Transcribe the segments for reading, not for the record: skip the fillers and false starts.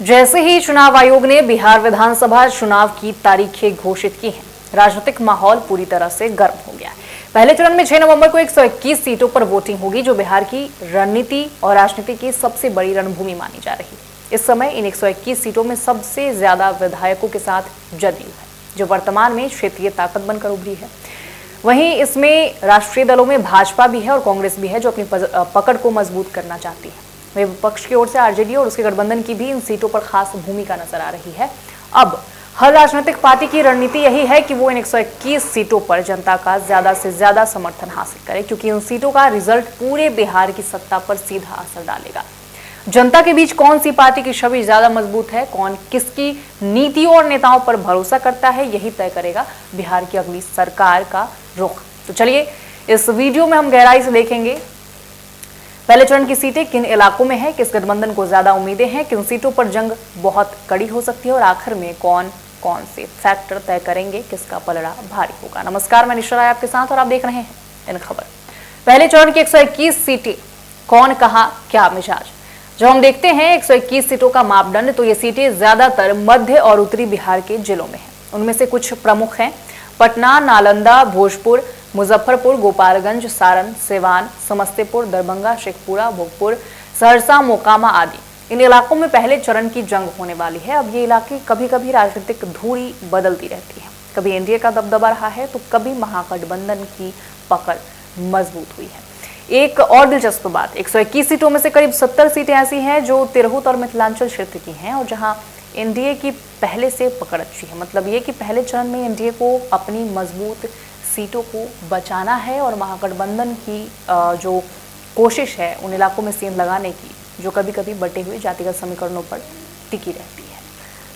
जैसे ही चुनाव आयोग ने बिहार विधानसभा चुनाव की तारीखें घोषित की हैं, राजनीतिक माहौल पूरी तरह से गर्म हो गया है। पहले चरण में 6 नवंबर को 121 सीटों पर वोटिंग होगी, जो बिहार की रणनीति और राजनीति की सबसे बड़ी रणभूमि मानी जा रही है। इस समय इन 121 सीटों में सबसे ज्यादा विधायकों के साथ जदयू है, जो वर्तमान में क्षेत्रीय ताकत बनकर उभरी है। वहीं इसमें राष्ट्रीय दलों में भाजपा भी है और कांग्रेस भी है, जो अपनी पकड़ को मजबूत करना चाहती है। वहीं विपक्ष की ओर से आरजेडी और उसके गठबंधन की भी इन सीटों पर खास भूमिका नजर आ रही है। अब हर राजनीतिक पार्टी की रणनीति यही है कि वो इन 121 सीटों पर जनता का ज्यादा से ज्यादा समर्थन हासिल करे, क्योंकि उन सीटों का रिजल्ट पूरे बिहार की सत्ता पर सीधा असर डालेगा। जनता के बीच कौन सी पार्टी की छवि ज्यादा मजबूत है, कौन किसकी नीतियों और नेताओं पर भरोसा करता है, यही तय करेगा बिहार की अगली सरकार का रुख। तो चलिए इस वीडियो में हम गहराई से देखेंगे पहले चरण की सीटें किन इलाकों में है, किस गठबंधन को ज्यादा उम्मीदें हैं, किन सीटों पर जंग बहुत कड़ी हो सकती है और आखिर में कौन कौन से फैक्टर तय करेंगे किसका पलड़ा भारी होगा। नमस्कार, मैं निशा राय आपके साथ और आप देख रहे हैं इन खबर। पहले चरण की 121 सीटें, कौन कहा क्या मिजाज। जब हम देखते हैं 121 सीटों का मापदंड, तो ये सीटें ज्यादातर मध्य और उत्तरी बिहार के जिलों में हैं। उनमें से कुछ प्रमुख हैं पटना, नालंदा, भोजपुर, मुजफ्फरपुर, गोपालगंज, सारण, सिवान, समस्तीपुर, दरभंगा, शेखपुरा, भोजपुर, सहरसा, मोकामा आदि। इन इलाकों में पहले चरण की जंग होने वाली है। अब ये इलाके कभी कभी राजनीतिक धुरी बदलती रहती है, कभी एनडीए का दबदबा रहा है तो कभी महागठबंधन की पकड़ मजबूत हुई है। एक और दिलचस्प बात, 121 सीटों में से करीब 70 सीटें ऐसी हैं जो तिरहुत और मिथिलांचल क्षेत्र की हैं और जहां एनडीए की पहले से पकड़ अच्छी है। मतलब ये कि पहले चरण में एनडीए को अपनी मजबूत सीटों को बचाना है और महागठबंधन की जो कोशिश है उन इलाकों में सीन लगाने की, जो कभी कभी बटे हुए जातिगत समीकरणों पर टिकी रहती है।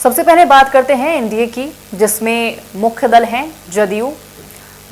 सबसे पहले बात करते हैं एनडीए की, जिसमें मुख्य दल हैं जदयू,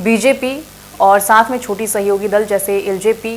बीजेपी और साथ में छोटी सहयोगी दल जैसे एलजेपी,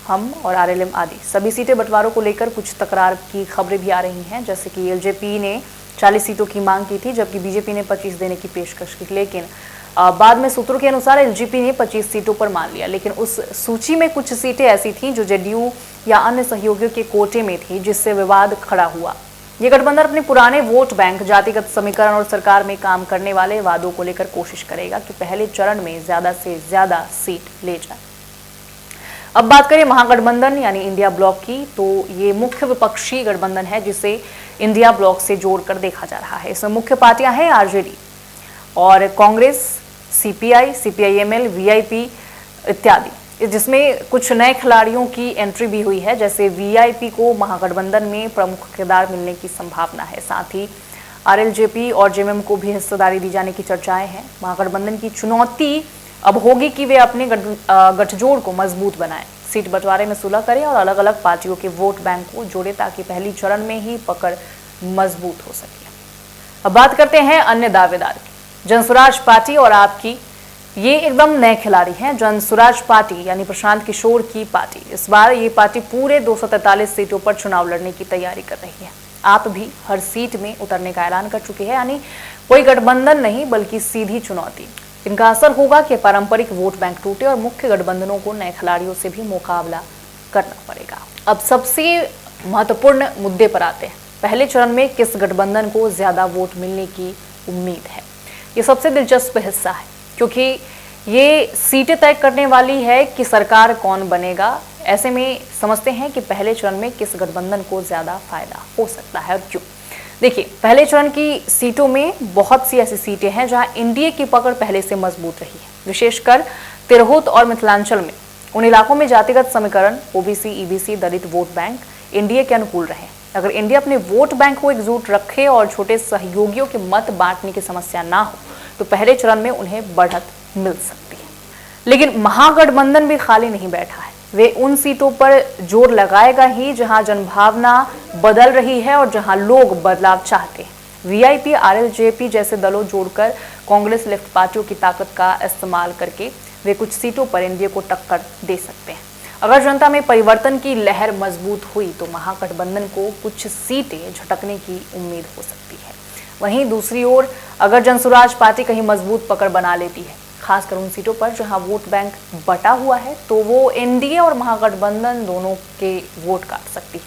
हम और आरएलएम आदि। सभी सीटें बंटवारों को लेकर कुछ तकरार की खबरें भी आ रही हैं, जैसे कि एलजेपी ने 40 सीटों की मांग की थी, जबकि बीजेपी ने 25 देने की पेशकश की। लेकिन बाद में सूत्रों के अनुसार एलजेपी ने 25 सीटों पर मान लिया। लेकिन उस सूची में कुछ सीटें ऐसी थीं जो जदयू या अन्य सहयोगियों के कोटे में थी, जिससे विवाद खड़ा हुआ। ये गठबंधन अपने पुराने वोट बैंक, जातिगत समीकरण और सरकार में काम करने वाले वादों को लेकर कोशिश करेगा कि पहले चरण में ज्यादा से ज्यादा सीट ले जाए। अब बात करें महागठबंधन यानी इंडिया ब्लॉक की, तो ये मुख्य विपक्षी गठबंधन है जिसे इंडिया ब्लॉक से जोड़कर देखा जा रहा है। इसमें मुख्य पार्टियां हैं आरजेडी और कांग्रेस, सीपीआई, सीपीआईएमएल, वीआईपी इत्यादि, जिसमें कुछ नए खिलाड़ियों की एंट्री भी हुई है। जैसे वीआईपी को महागठबंधन में प्रमुख किरदार मिलने की संभावना है। साथ ही आरएलजेपी और जेएमएम को भी हिस्सेदारी दी जाने की चर्चाएं हैं। महागठबंधन की चुनौती अब होगी कि वे अपने गठजोड़ को मजबूत बनाएं, सीट बंटवारे में सुलह करें और अलग अलग पार्टियों के वोट बैंक को जोड़े, ताकि पहली चरण में ही पकड़ मजबूत हो सके। अब बात करते हैं अन्य दावेदार की। जनसुराज पार्टी और आपकी, ये एकदम नए खिलाड़ी हैं। जनसुराज पार्टी यानी प्रशांत किशोर की पार्टी, इस बार ये पार्टी पूरे 243 सीटों पर चुनाव लड़ने की तैयारी कर रही है। आप भी हर सीट में उतरने का ऐलान कर चुके हैं, यानी कोई गठबंधन नहीं बल्कि सीधी चुनौती। इनका असर होगा कि पारंपरिक वोट बैंक टूटे और मुख्य गठबंधनों को नए खिलाड़ियों से भी मुकाबला करना पड़ेगा। अब सबसे महत्वपूर्ण मुद्दे पर आते हैं। पहले चरण में किस गठबंधन को ज्यादा वोट मिलने की उम्मीद है, ये सबसे दिलचस्प हिस्सा है, क्योंकि ये सीटें तय करने वाली है कि सरकार कौन बनेगा। ऐसे में समझते हैं कि पहले चरण में किस गठबंधन को ज्यादा फायदा हो सकता है और क्यों। देखिए, पहले चरण की सीटों में बहुत सी ऐसी सीटें हैं जहां एनडीए की पकड़ पहले से मजबूत रही है, विशेषकर तिरहुत और मिथिलांचल में। उन इलाकों में जातिगत समीकरण, ओबीसी, ईबीसी, दलित वोट बैंक एनडीए के अनुकूल रहे। अगर एनडीए अपने वोट बैंक को एकजुट रखे और छोटे सहयोगियों के मत बांटने की समस्या ना हो, तो पहले चरण में उन्हें बढ़त मिल सकती है। लेकिन महागठबंधन भी खाली नहीं बैठा है। वे उन सीटों पर जोर लगाएगा ही जहां जनभावना बदल रही है और जहां लोग बदलाव चाहते हैं। वीआईपी, आरएलजेपी जैसे दलों जोड़कर कांग्रेस लेफ्ट पार्टियों की ताकत का इस्तेमाल करके वे कुछ सीटों पर एनडीए को टक्कर दे सकते हैं। अगर जनता में परिवर्तन की लहर मजबूत हुई तो महागठबंधन को कुछ सीटें झटकने की उम्मीद हो सकती है। वहीं दूसरी ओर अगर जनसुराज पार्टी कहीं मजबूत पकड़ बना लेती है, खासकर उन सीटों पर जहां वोट बैंक बटा हुआ है, तो वो एनडीए और महागठबंधन दोनों के वोट काट सकती है।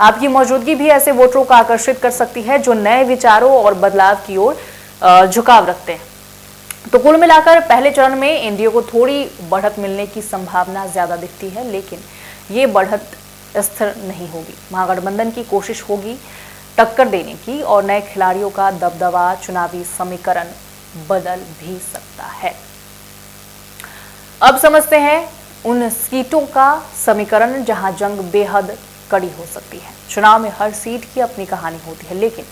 आपकी मौजूदगी भी ऐसे वोटरों को आकर्षित कर सकती है जो नए विचारों और बदलाव की ओर झुकाव रखते हैं। तो कुल मिलाकर पहले चरण में एनडीए को थोड़ी बढ़त मिलने की संभावना ज्यादा दिखती है, लेकिन ये बढ़त स्थिर नहीं होगी। महागठबंधन की कोशिश होगी टक्कर देने की और नए खिलाड़ियों का दबदबा चुनावी समीकरण बदल भी सकता है। अब समझते हैं उन सीटों का समीकरण जहां जंग बेहद कड़ी हो सकती है। चुनाव में हर सीट की अपनी कहानी होती है, लेकिन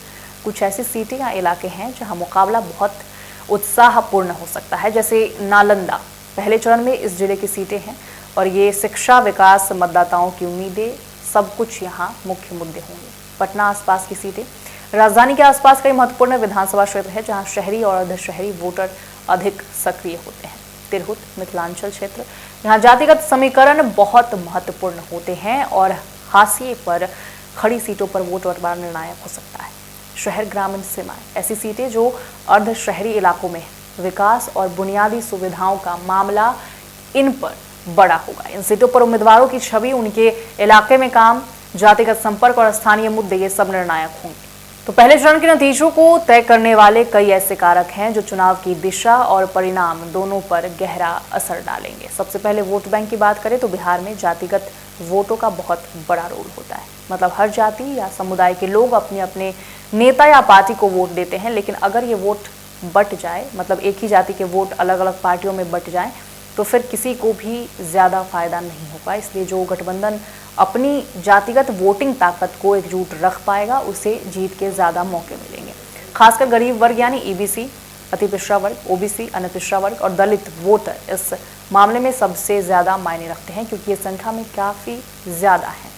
कुछ ऐसी सीटें या इलाके हैं जहां मुकाबला बहुत उत्साहपूर्ण हो सकता है, जैसे नालंदा पहले चरण में इस जिले की सीटें हैं और ये शिक्षा, विकास, मतदाताओं की उम्मीदें, सब कुछ यहाँ मुख्य मुद्दे होंगे। पटना आसपास की सीटें, राजधानी के आसपास कई महत्वपूर्ण विधानसभा क्षेत्र है जहां शहरी और अर्ध शहरी वोटर अधिक सक्रिय होते हैं। तिरहुत मिथिलांचल क्षेत्र, यहाँ जातिगत समीकरण बहुत महत्वपूर्ण होते हैं और हाशिए पर खड़ी सीटों पर वोट बंटवारा निर्णायक हो सकता है। शहर ग्रामीण सीमाएं, ऐसी सीटें जो अर्ध शहरी इलाकों में विकास और बुनियादी सुविधाओं का मामला इन पर बड़ा होगा। इन सीटों पर उम्मीदवारों की छवि, उनके इलाके में काम, जातिगत संपर्क और स्थानीय मुद्दे, ये सब निर्णायक होंगे। तो पहले चरण के नतीजों को तय करने वाले कई ऐसे कारक हैं जो चुनाव की दिशा और परिणाम दोनों पर गहरा असर डालेंगे। सबसे पहले वोट बैंक की बात करें तो बिहार में जातिगत वोटों का बहुत बड़ा रोल होता है। मतलब हर जाति या समुदाय के लोग अपने अपने नेता या पार्टी को वोट देते हैं, लेकिन अगर ये वोट बट जाए, मतलब एक ही जाति के वोट अलग अलग पार्टियों में बट जाएं, तो फिर किसी को भी ज़्यादा फायदा नहीं होगा। इसलिए जो गठबंधन अपनी जातिगत वोटिंग ताकत को एकजुट रख पाएगा, उसे जीत के ज़्यादा मौके मिलेंगे। खासकर गरीब वर्ग यानी ईबीसी, अति पिछड़ा वर्ग, ओबीसी, अन्य पिछड़ा वर्ग और दलित वोटर इस मामले में सबसे ज़्यादा मायने रखते हैं, क्योंकि ये संख्या में काफ़ी ज़्यादा है।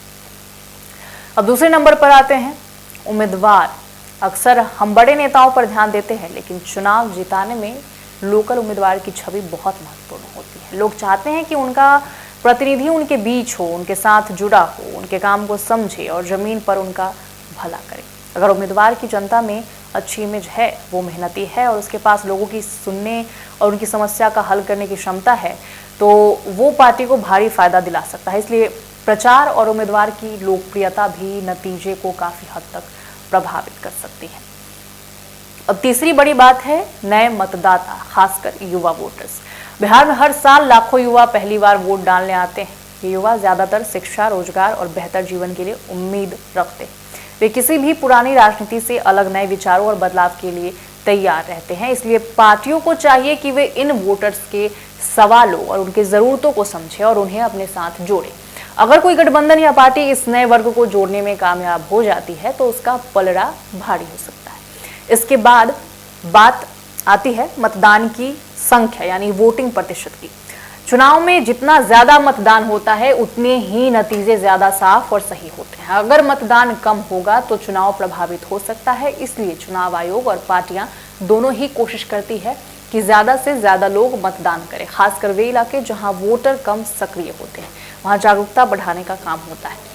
अब दूसरे नंबर पर आते हैं उम्मीदवार। अक्सर हम बड़े नेताओं पर ध्यान देते हैं, लेकिन चुनाव जिताने में लोकल उम्मीदवार की छवि बहुत महत्वपूर्ण होती है। लोग चाहते हैं कि उनका प्रतिनिधि उनके बीच हो, उनके साथ जुड़ा हो, उनके काम को समझे और जमीन पर उनका भला करे। अगर उम्मीदवार की जनता में अच्छी इमेज है, वो मेहनती है और उसके पास लोगों की सुनने और उनकी समस्या का हल करने की क्षमता है, तो वो पार्टी को भारी फायदा दिला सकता है। इसलिए प्रचार और उम्मीदवार की लोकप्रियता भी नतीजे को काफी हद तक प्रभावित कर सकती है। अब तीसरी बड़ी बात है नए मतदाता, खासकर युवा वोटर्स। बिहार में हर साल लाखों युवा पहली बार वोट डालने आते हैं। ये युवा ज्यादातर शिक्षा, रोजगार और बेहतर जीवन के लिए उम्मीद रखते हैं। वे किसी भी पुरानी राजनीति से अलग नए विचारों और बदलाव के लिए तैयार रहते हैं। इसलिए पार्टियों को चाहिए कि वे इन वोटर्स के सवालों और उनकी जरूरतों को समझें और उन्हें अपने साथ जोड़ें। अगर कोई गठबंधन या पार्टी इस नए वर्ग को जोड़ने में कामयाब हो जाती है तो उसका पलड़ा भारी हो सकता है। इसके बाद बात आती है मतदान की संख्या यानी वोटिंग प्रतिशत की। चुनाव में जितना ज्यादा मतदान होता है उतने ही नतीजे ज्यादा साफ और सही होते हैं। अगर मतदान कम होगा तो चुनाव प्रभावित हो सकता है। इसलिए चुनाव आयोग और पार्टियां दोनों ही कोशिश करती है कि ज्यादा से ज्यादा लोग मतदान करें। खासकर वे इलाके जहां वोटर कम सक्रिय होते हैं, वहां जागरूकता बढ़ाने का काम होता है।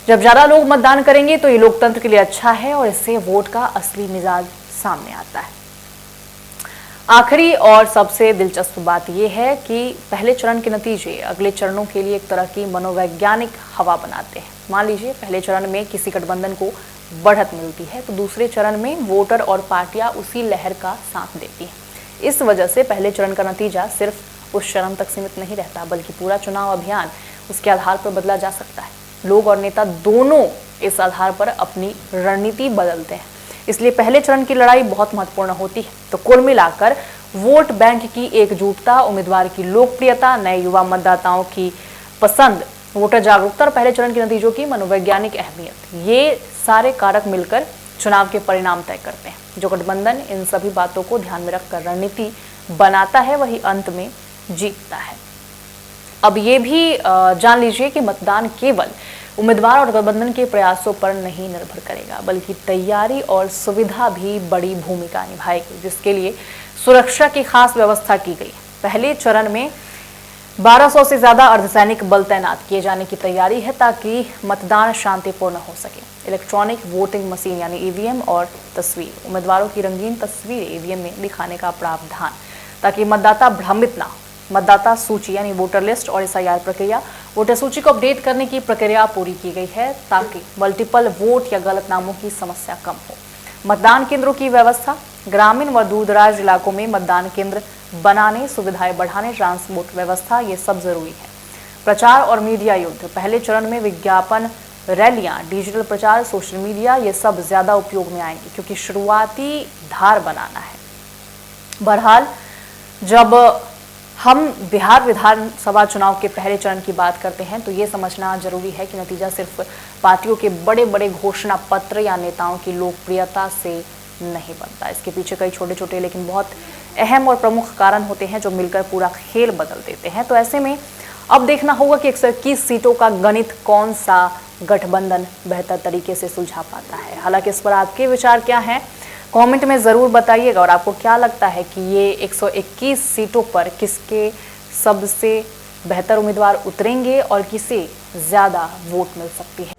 जब ज्यादा लोग मतदान करेंगे तो ये लोकतंत्र के लिए अच्छा है और इससे वोट का असली मिजाज सामने आता है। आखिरी और सबसे दिलचस्प बात यह है कि पहले चरण के नतीजे अगले चरणों के लिए एक तरह की मनोवैज्ञानिक हवा बनाते हैं। मान लीजिए पहले चरण में किसी गठबंधन को बढ़त मिलती है तो दूसरे चरण में वोटर और पार्टियां उसी लहर का साथ देती हैं। इस वजह से पहले चरण का नतीजा सिर्फ उस चरण तक सीमित नहीं रहता, बल्कि पूरा चुनाव अभियान उसके आधार पर बदला जा सकता है। लोग और नेता दोनों इस आधार पर अपनी रणनीति बदलते हैं। इसलिए पहले चरण की लड़ाई बहुत महत्वपूर्ण होती है। तो कुल मिलाकर वोट बैंक की एकजुटता, उम्मीदवार की लोकप्रियता, नए युवा मतदाताओं की पसंद, वोटर जागरूकता और पहले चरण के नतीजों की मनोवैज्ञानिक अहमियत, ये सारे कारक मिलकर चुनाव के परिणाम तय करते हैं। जो गठबंधन इन सभी बातों को ध्यान में रखकर रणनीति बनाता है वही अंत में जीतता है। अब ये भी जान लीजिए कि मतदान केवल उम्मीदवार और गठबंधन के प्रयासों पर नहीं निर्भर करेगा, बल्कि तैयारी और सुविधा भी बड़ी भूमिका निभाएगी, जिसके लिए सुरक्षा की खास व्यवस्था की गई है। पहले चरण में 1200 से ज्यादा अर्धसैनिक बल तैनात किए जाने की तैयारी है ताकि मतदान शांतिपूर्ण हो सके। इलेक्ट्रॉनिक वोटिंग मशीन यानी ईवीएम और तस्वीर, उम्मीदवारों की रंगीन तस्वीरें ईवीएम में दिखाने का प्रावधान ताकि मतदाता भ्रमित ना हो। मतदाता सूची यानी वोटर लिस्ट और एसआईआर प्रक्रिया, वोटर सूची को अपडेट करने की प्रक्रिया पूरी की गई है ताकि मल्टीपल वोट या गलत नामों की समस्या कम हो। मतदान केंद्रों की व्यवस्था, ग्रामीण व दूरदराज इलाकों में मतदान केंद्र बनाने, सुविधाएं बढ़ाने, ट्रांसपोर्ट व्यवस्था, ये सब जरूरी है। प्रचार और मीडिया युद्ध, पहले चरण में विज्ञापन, रैलियां, डिजिटल प्रचार, सोशल मीडिया, ये सब ज्यादा उपयोग में आएंगे क्योंकि शुरुआती धार बनाना है। बहरहाल जब हम बिहार विधानसभा चुनाव के पहले चरण की बात करते हैं तो ये समझना जरूरी है कि नतीजा सिर्फ पार्टियों के बड़े बड़े घोषणा पत्र या नेताओं की लोकप्रियता से नहीं बनता। इसके पीछे कई छोटे छोटे लेकिन बहुत अहम और प्रमुख कारण होते हैं जो मिलकर पूरा खेल बदल देते हैं। तो ऐसे में अब देखना होगा कि 121 सीटों का गणित कौन सा गठबंधन बेहतर तरीके से सुलझा पाता है। हालांकि इस पर आपके विचार क्या हैं, कमेंट में ज़रूर बताइएगा। और आपको क्या लगता है कि ये 121 सीटों पर किसके सबसे बेहतर उम्मीदवार उतरेंगे और किसे ज़्यादा वोट मिल सकती है।